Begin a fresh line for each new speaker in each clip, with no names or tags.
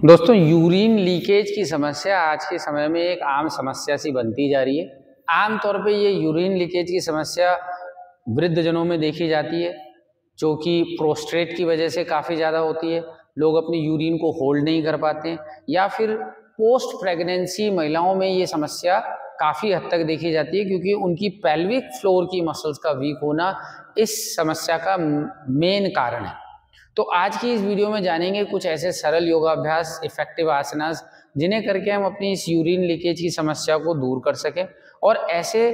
दोस्तों, urine leakage की समस्या आज के समय में एक आम समस्या सी बनती जा रही है। आमतौर पे ये यूरिन लीकेज की समस्या वृद्धजनों में देखी जाती है, जो कि प्रोस्टेट की वजह से काफ़ी ज़्यादा होती है। लोग अपनी यूरिन को होल्ड नहीं कर पाते हैं, या फिर पोस्ट प्रेगनेंसी महिलाओं में ये समस्या काफ़ी हद तक देखी जाती है, क्योंकि उनकी पेल्विक फ्लोर की मसल्स का वीक होना इस समस्या का मेन कारण है। तो आज की इस वीडियो में जानेंगे कुछ ऐसे सरल योगाभ्यास, इफेक्टिव आसनास, जिन्हें करके हम अपनी इस यूरिन लीकेज की समस्या को दूर कर सकें, और ऐसे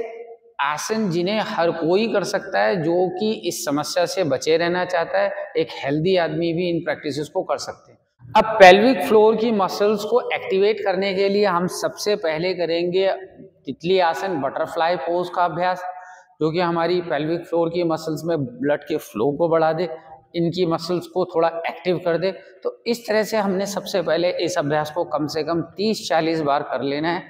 आसन जिन्हें हर कोई कर सकता है जो कि इस समस्या से बचे रहना चाहता है। एक हेल्दी आदमी भी इन प्रैक्टिसेस को कर सकते हैं। अब पेल्विक फ्लोर की मसल्स को एक्टिवेट करने के लिए हम सबसे पहले करेंगे तितली आसन, बटरफ्लाई पोज का अभ्यास, जो कि हमारी पेल्विक फ्लोर की मसल्स में ब्लड के फ्लो को बढ़ा दे, इनकी मसल्स को थोड़ा एक्टिव कर दे। तो इस तरह से हमने सबसे पहले इस अभ्यास को कम से कम 30-40 बार कर लेना है।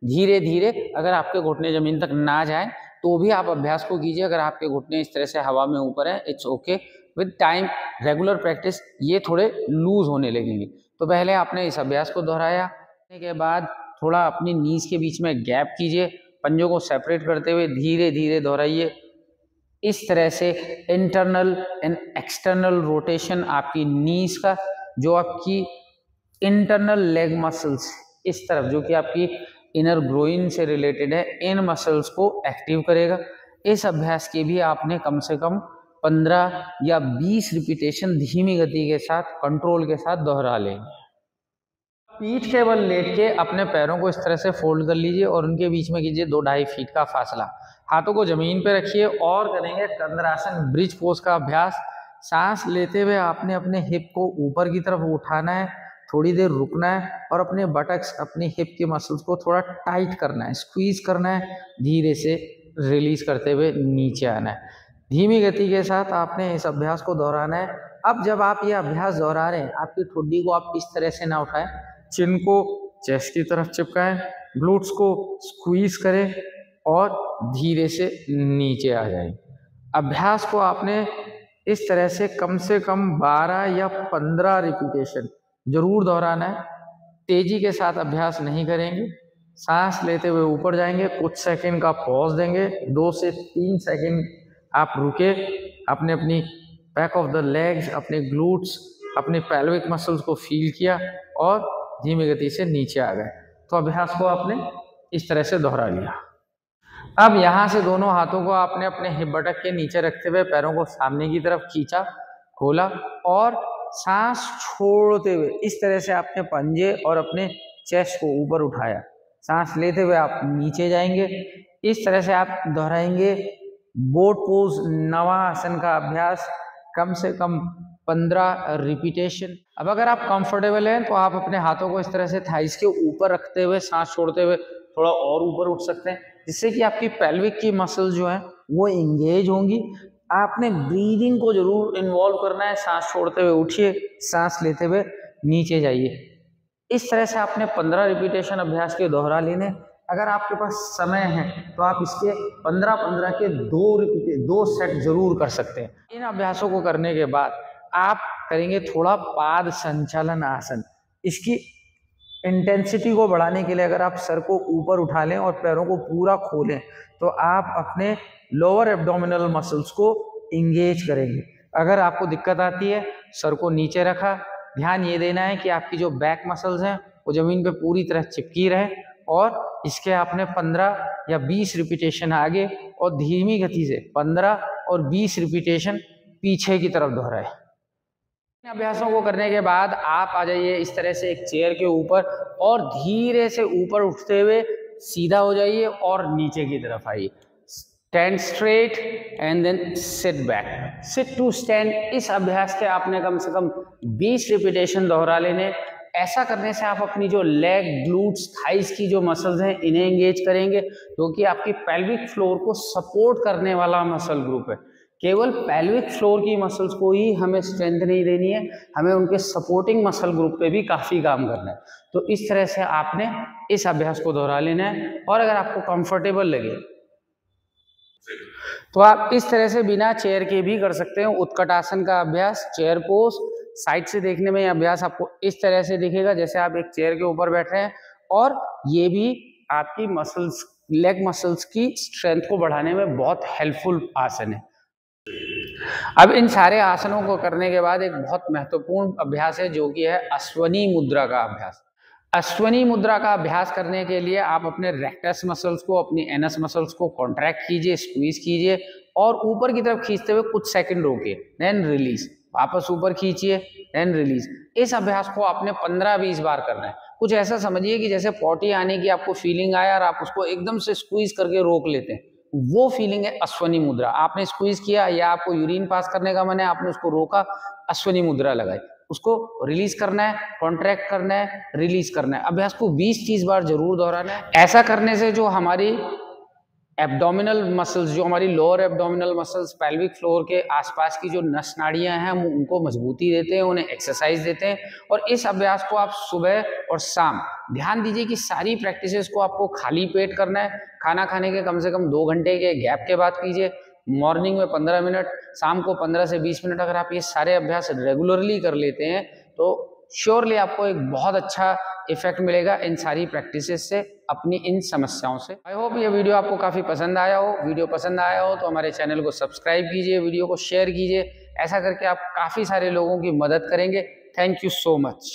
धीरे धीरे, अगर आपके घुटने जमीन तक ना जाए तो भी आप अभ्यास को कीजिए। अगर आपके घुटने इस तरह से हवा में ऊपर है, it's okay. With time, regular practice, ये थोड़े लूज होने लगेंगे। तो पहले आपने इस अभ्यास को दोहराया, के बाद थोड़ा अपनी नीज के बीच में गैप कीजिए, पंजों को सेपरेट करते हुए धीरे धीरे दोहराइए। इस तरह से इंटरनल एंड एक्सटर्नल रोटेशन आपकी नीज का, जो आपकी इंटरनल लेग मसल्स इस तरफ, जो कि आपकी इनर ग्रोइन से रिलेटेड है, इन मसल्स को एक्टिव करेगा। इस अभ्यास के भी आपने कम से कम 15 या 20 रिपीटेशन धीमी गति के साथ, कंट्रोल के साथ दोहरा लेंगे। पीठ के बल लेट के अपने पैरों को इस तरह से फोल्ड कर लीजिए और उनके बीच में कीजिए 2-2.5 फीट का फासला। हाथों को जमीन पे रखिए और करेंगे कंद्रासन, ब्रिज पोज का अभ्यास। सांस लेते हुए आपने अपने हिप को ऊपर की तरफ उठाना है, थोड़ी देर रुकना है और अपने बटक्स, अपनी हिप के मसल्स को थोड़ा टाइट करना है, स्क्वीज करना है, धीरे से रिलीज करते हुए नीचे आना है। धीमी गति के साथ आपने इस अभ्यास को दोहराना है। अब जब आप ये अभ्यास दोहरा रहे हैं, आपकी ठुड्डी को आप इस तरह से ना उठाएं, चिन को चेस्ट की तरफ चिपकाएं, ग्लूट्स को स्क्वीज करें और धीरे से नीचे आ जाएं। अभ्यास को आपने इस तरह से कम 12 या 15 रिपीटेशन जरूर दोहराना है। तेजी के साथ अभ्यास नहीं करेंगे। सांस लेते हुए ऊपर जाएंगे, कुछ सेकंड का पॉज देंगे, 2 से 3 सेकंड आप रुके, अपने अपनी बैक ऑफ द लेग्स, अपने ग्लूट्स, अपने पेल्विक मसल्स को फील किया और धीमी गति से नीचे आ गए। तो अभ्यास को आपने इस तरह से दोहरा लिया। अब यहाँ से दोनों हाथों को आपने अपने हिप बटक के नीचे रखते हुए पैरों को सामने की तरफ खींचा, खोला और सांस छोड़ते हुए इस तरह से आपने पंजे और अपने चेस्ट को ऊपर उठाया। सांस लेते हुए आप नीचे जाएंगे। इस तरह से आप दोहराएंगे बोट पोज, नवासन का अभ्यास, कम से कम 15 रिपीटेशन। अब अगर आप कंफर्टेबल हैं तो आप अपने हाथों को इस तरह से थाइस के ऊपर रखते हुए सांस छोड़ते हुए थोड़ा और ऊपर उठ सकते हैं, जिससे कि आपकी पेल्विक की मसल जो है वो एंगेज होंगी। आपने ब्रीदिंग को जरूर इन्वॉल्व करना है। सांस छोड़ते हुए उठिए, सांस लेते हुए नीचे जाइए। इस तरह से आपने 15 रिपीटेशन अभ्यास के दोहरा लेने। अगर आपके पास समय है तो आप इसके 15-15 के 2 सेट जरूर कर सकते हैं। इन अभ्यासों को करने के बाद आप करेंगे थोड़ा पाद संचालन आसन। इसकी इंटेंसिटी को बढ़ाने के लिए अगर आप सर को ऊपर उठा लें और पैरों को पूरा खोलें तो आप अपने लोअर एब्डोमिनल मसल्स को इंगेज करेंगे। अगर आपको दिक्कत आती है, सर को नीचे रखा, ध्यान ये देना है कि आपकी जो बैक मसल्स हैं वो जमीन पे पूरी तरह चिपकी रहे और इसके आपने 15 या 20 रिपीटेशन आगे और धीमी गति से 15 और 20 रिपीटेशन पीछे की तरफ दोहराए। इन अभ्यासों को करने के बाद आप आ जाइए इस तरह से एक चेयर के ऊपर और धीरे से ऊपर उठते हुए सीधा हो जाइए और नीचे की तरफ आइए। Stand straight and then sit back, sit to stand. इस अभ्यास के आपने कम से कम 20 रिपीटेशन दोहरा लेने। ऐसा करने से आप अपनी जो लेग, ग्लूट्स, थाइस की जो मसल्स हैं इन्हें एंगेज करेंगे, क्योंकि आपकी पेल्विक फ्लोर को सपोर्ट करने वाला मसल ग्रुप है। केवल पेल्विक फ्लोर की मसल्स को ही हमें स्ट्रेंथ नहीं देनी है, हमें उनके सपोर्टिंग मसल ग्रुप पे भी काफ़ी काम करना है। तो इस तरह से आपने इस अभ्यास को दोहरा लेना है। और अगर आपको कंफर्टेबल लगे तो आप इस तरह से बिना चेयर के भी कर सकते हैं। उत्कट आसन का अभ्यास, चेयर पोज, साइड से देखने में ये अभ्यास आपको इस तरह से दिखेगा जैसे आप एक चेयर के ऊपर बैठ रहे हैं, और ये भी आपकी मसल्स, लेग मसल्स की स्ट्रेंथ को बढ़ाने में बहुत हेल्पफुल आसन है। अब इन सारे आसनों को करने के बाद एक बहुत महत्वपूर्ण अभ्यास है जो कि है अश्वनी मुद्रा का अभ्यास। अश्वनी मुद्रा का अभ्यास करने के लिए आप अपने रेक्टस मसल्स को, अपनी एनस मसल्स को कॉन्ट्रैक्ट कीजिए, स्क्वीज कीजिए और ऊपर की तरफ खींचते हुए कुछ सेकंड रोकिए, देन रिलीज, वापस ऊपर खींचिए, देन रिलीज। इस अभ्यास को आपने 15-20 बार करना है। कुछ ऐसा समझिए कि जैसे पॉटी आने की आपको फीलिंग आया और आप उसको एकदम से स्क्वीज करके रोक लेते हैं, वो फीलिंग है अश्वनी मुद्रा। आपने स्क्वीज किया या आपको यूरिन पास करने का मन है, आपने उसको रोका, अश्वनी मुद्रा लगाई, उसको रिलीज करना है, कॉन्ट्रैक्ट करना है, रिलीज करना है। अभ्यास को 20-30 बार जरूर दोहराना है। ऐसा करने से जो हमारी एब्डोमिनल मसल्स, जो हमारी lower abdominal muscles, pelvic floor के आसपास की जो नस नाड़ियां हैं, हम उनको मजबूती देते हैं, उन्हें एक्सरसाइज देते हैं। और इस अभ्यास को आप सुबह और शाम, ध्यान दीजिए कि सारी प्रैक्टिसेस को आपको खाली पेट करना है। खाना खाने के कम से कम 2 घंटे के गैप के बाद कीजिए। मॉर्निंग में 15 मिनट, शाम को 15 से 20 मिनट। अगर आप ये सारे अभ्यास रेगुलरली कर लेते हैं तो श्योरली आपको एक बहुत अच्छा इफेक्ट मिलेगा इन सारी प्रैक्टिसेस से, अपनी इन समस्याओं से। आई होप ये वीडियो आपको काफ़ी पसंद आया हो। वीडियो पसंद आया हो तो हमारे चैनल को सब्सक्राइब कीजिए, वीडियो को शेयर कीजिए। ऐसा करके आप काफ़ी सारे लोगों की मदद करेंगे। Thank you so much.